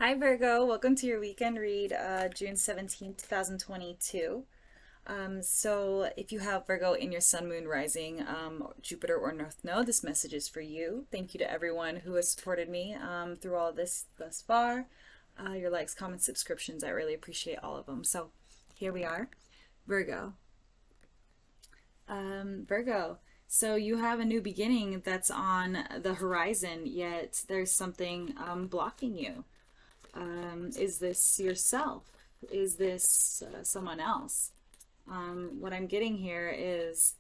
Hi Virgo, welcome to your weekend read, June 17th, 2022. So if you have Virgo in your sun, moon, rising, Jupiter or North Node, this message is for you. Thank you to everyone who has supported me through all of this thus far. Your likes, comments, subscriptions, I really appreciate all of them. So here we are, Virgo. Virgo. So you have a new beginning that's on the horizon, yet there's something blocking you. Is this yourself? Is this someone else? What I'm getting here is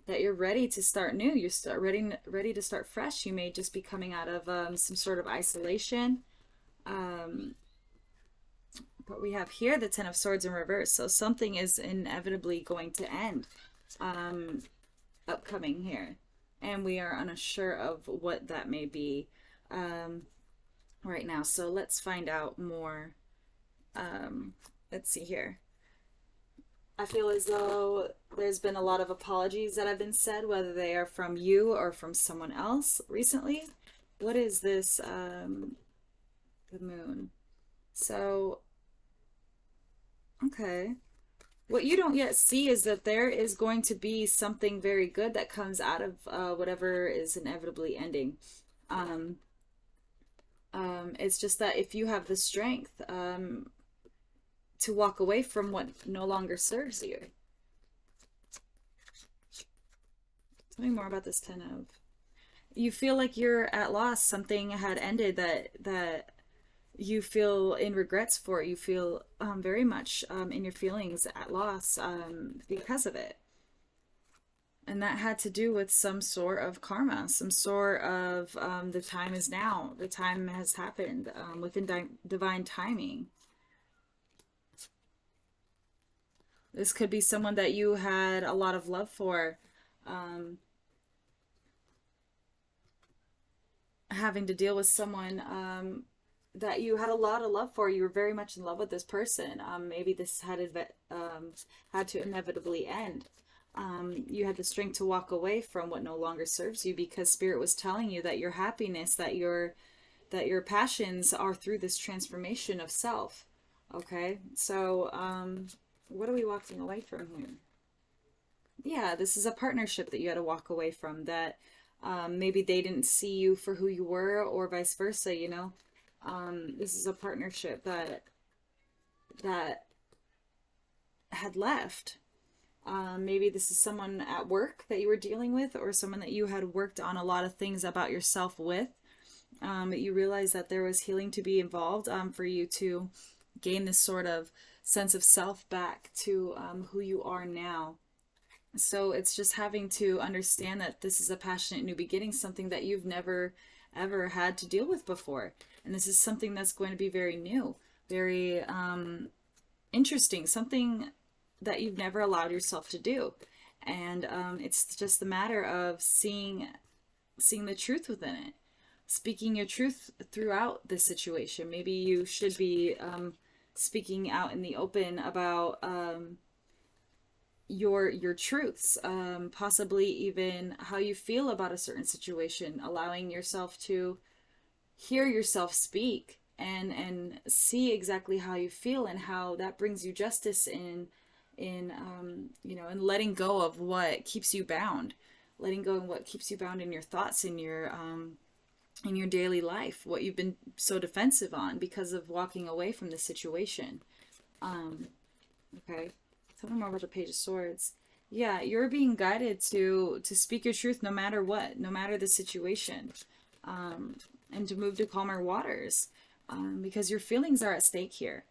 that you're ready to start new. You're ready to start fresh. You may just be coming out of some sort of isolation. Um, but we have here the Ten of Swords in reverse. So something is inevitably going to end um, upcoming here. And we are unsure of what that may be. Right now. So let's find out more. Let's see here. I feel as though there's been a lot of apologies that have been said, whether they are from you or from someone else recently. What is this? The moon. So, okay. What you don't yet see is that there is going to be something very good that comes out of whatever is inevitably ending. Um, it's just that if you have the strength to walk away from what no longer serves you. Tell me more about this Ten of. You feel like you're at loss. Something had ended that you feel in regrets for. You feel very much in your feelings at loss because of it. And that had to do with some sort of karma, some sort of the time is now, the time has happened within divine timing. This could be someone that you had a lot of love for, having to deal with someone that you had a lot of love for. You were very much in love with this person. Maybe this had to inevitably end. You had the strength to walk away from what no longer serves you because Spirit was telling you that your happiness, that your passions are through this transformation of self. Okay, so what are we walking away from here? Yeah, this is a partnership that you had to walk away from. That maybe they didn't see you for who you were, or vice versa. This is a partnership that had left. Maybe this is someone at work that you were dealing with, or someone that you had worked on a lot of things about yourself with. But you realized that there was healing to be involved for you to gain this sort of sense of self back to who you are now. So it's just having to understand that this is a passionate new beginning, something that you've never ever had to deal with before. And this is something that's going to be very new, very interesting, something that you've never allowed yourself to do. And it's just a matter of seeing the truth within it, speaking your truth throughout this situation. Maybe you should be speaking out in the open about your truths, possibly even how you feel about a certain situation, allowing yourself to hear yourself speak and see exactly how you feel and how that brings you justice in and letting go of what keeps you bound, letting go of what keeps you bound in your thoughts, in your daily life, what you've been so defensive on because of walking away from the situation. Okay, tell me more about the Page of Swords. Yeah, you're being guided to speak your truth no matter what, no matter the situation, and to move to calmer waters, because your feelings are at stake here.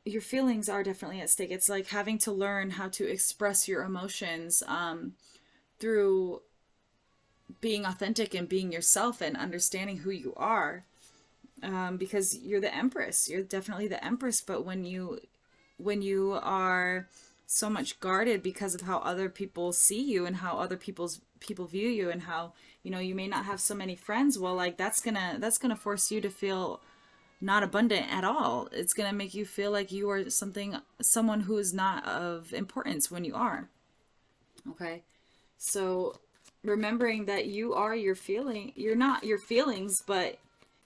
Your feelings are definitely at stake. It's like having to learn how to express your emotions through being authentic and being yourself and understanding who you are, because you're the Empress. You're definitely the Empress. But when you are so much guarded because of how other people see you and how other people view you, and how you may not have so many friends, well, like that's gonna force you to feel not abundant at all. It's gonna make you feel like you are someone who is not of importance when you are. Okay, so remembering that you are you're not your feelings, but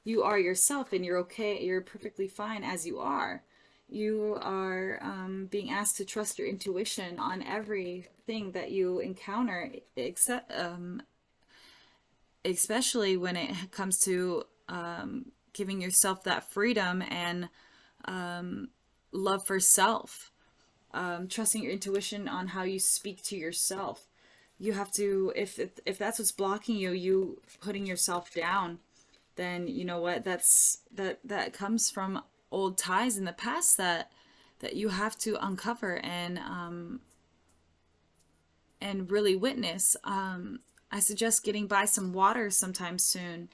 you are yourself, and you're okay, you're perfectly fine as you are. You are being asked to trust your intuition on everything that you encounter, except especially when it comes to giving yourself that freedom and love for self, trusting your intuition on how you speak to yourself. You have to, if that's what's blocking you, you putting yourself down, then you know what, that comes from old ties in the past that you have to uncover and really witness. I suggest getting by some water sometime soon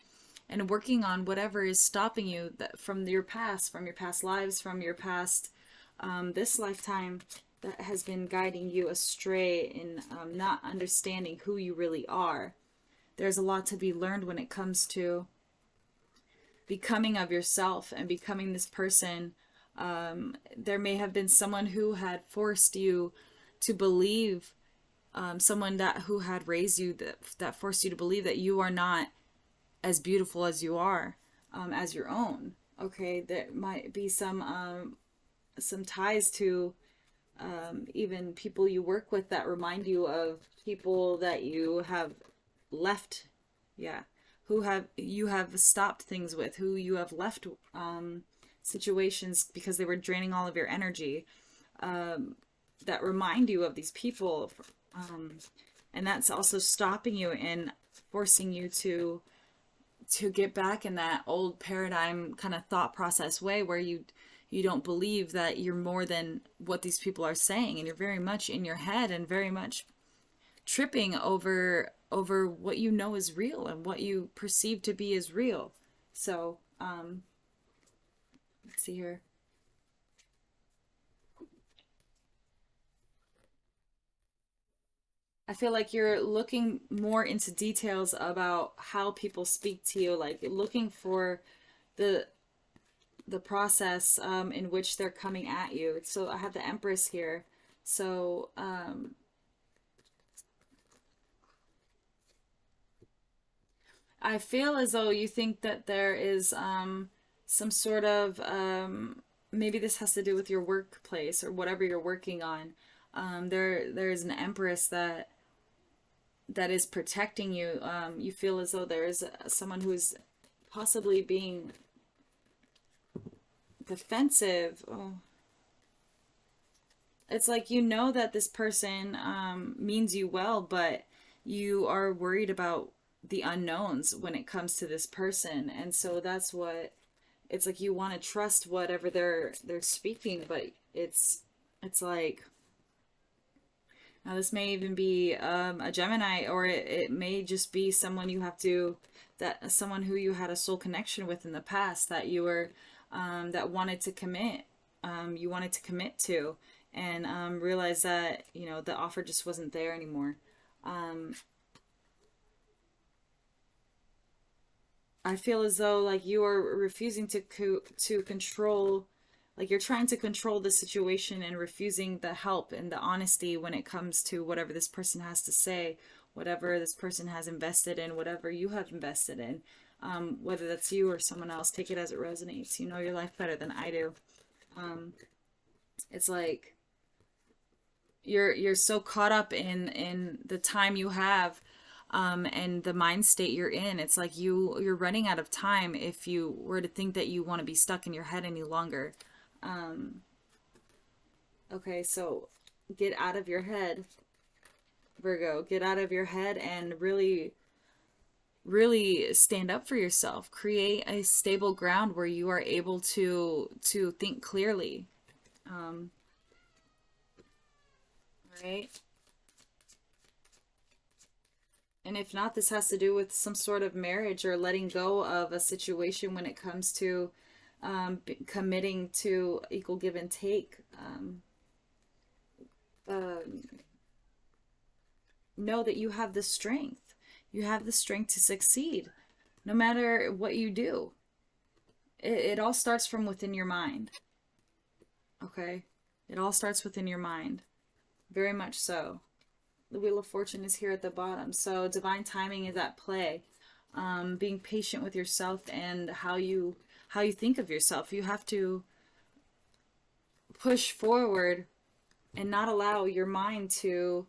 and working on whatever is stopping you from your past lives, from your past this lifetime, that has been guiding you astray in not understanding who you really are. There's a lot to be learned when it comes to becoming of yourself and becoming this person. There may have been someone who had forced you to believe, someone that who had raised you, that forced you to believe that you are not as beautiful as you are, as your own. Okay, there might be some ties to even people you work with that remind you of people that you have left, yeah, who have you have stopped things with, who you have left situations because they were draining all of your energy, that remind you of these people, and that's also stopping you and forcing you to get back in that old paradigm kind of thought process way where you don't believe that you're more than what these people are saying, and you're very much in your head and very much tripping over what you know is real and what you perceive to be as real. So let's see here. I feel like you're looking more into details about how people speak to you, like looking for the the process in which they're coming at you. So I have the Empress here. So I feel as though you think that there is some sort of maybe this has to do with your workplace or whatever you're working on. There's an Empress that is protecting you. You feel as though there is someone who is possibly being defensive. Oh. It's like you know that this person means you well, but you are worried about the unknowns when it comes to this person, and so that's what it's like. You want to trust whatever they're speaking, but it's like now this may even be a Gemini, or it may just be someone you have to that someone who you had a soul connection with in the past that you were that wanted to commit, you wanted to commit to, and realize that you know the offer just wasn't there anymore. I feel as though like you are refusing to control, like you're trying to control the situation and refusing the help and the honesty when it comes to whatever this person has to say, whatever this person has invested in, whatever you have invested in, whether that's you or someone else. Take it as it resonates. You know your life better than I do. Um, it's like you're so caught up in the time you have, and the mind state you're in. It's like you're running out of time if you were to think that you want to be stuck in your head any longer. um okay, so get out of your head, Virgo. Get out of your head and really stand up for yourself. Create a stable ground where you are able to think clearly. um right. And if not, this has to do with some sort of marriage or letting go of a situation when it comes to committing to equal give and take. Uh, know that you have the strength. You have the strength to succeed no matter what you do. It all starts from within your mind. Okay? It all starts within your mind. Very much so. The Wheel of Fortune is here at the bottom. So divine timing is at play. being patient with yourself and how you think of yourself. You have to push forward and not allow your mind to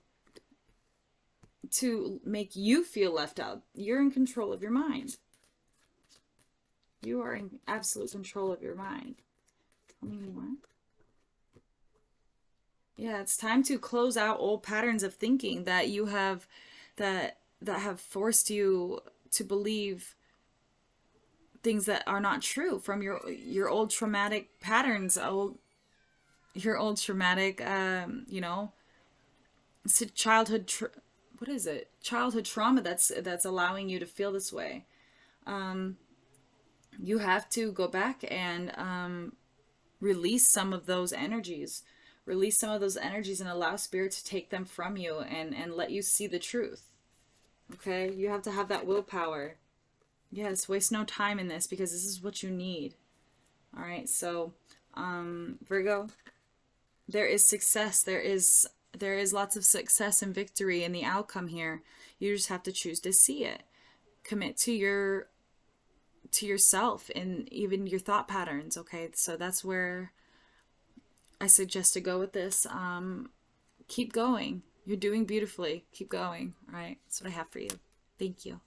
make you feel left out. You're in control of your mind. You are in absolute control of your mind. Tell me more. Yeah, it's time to close out old patterns of thinking that you have that have forced you to believe things that are not true from your old traumatic patterns, your old traumatic childhood what is it? Childhood trauma that's allowing you to feel this way. You have to go back and release some of those energies. Release some of those energies and allow spirit to take them from you and let you see the truth. Okay? You have to have that willpower. Yes, waste no time in this because this is what you need. All right, so Virgo, there is success. There is lots of success and victory in the outcome here. You just have to choose to see it. Commit to yourself and even your thought patterns. Okay, so that's where I suggest to go with this. Keep going. You're doing beautifully. Keep going. All right, that's what I have for you. Thank you.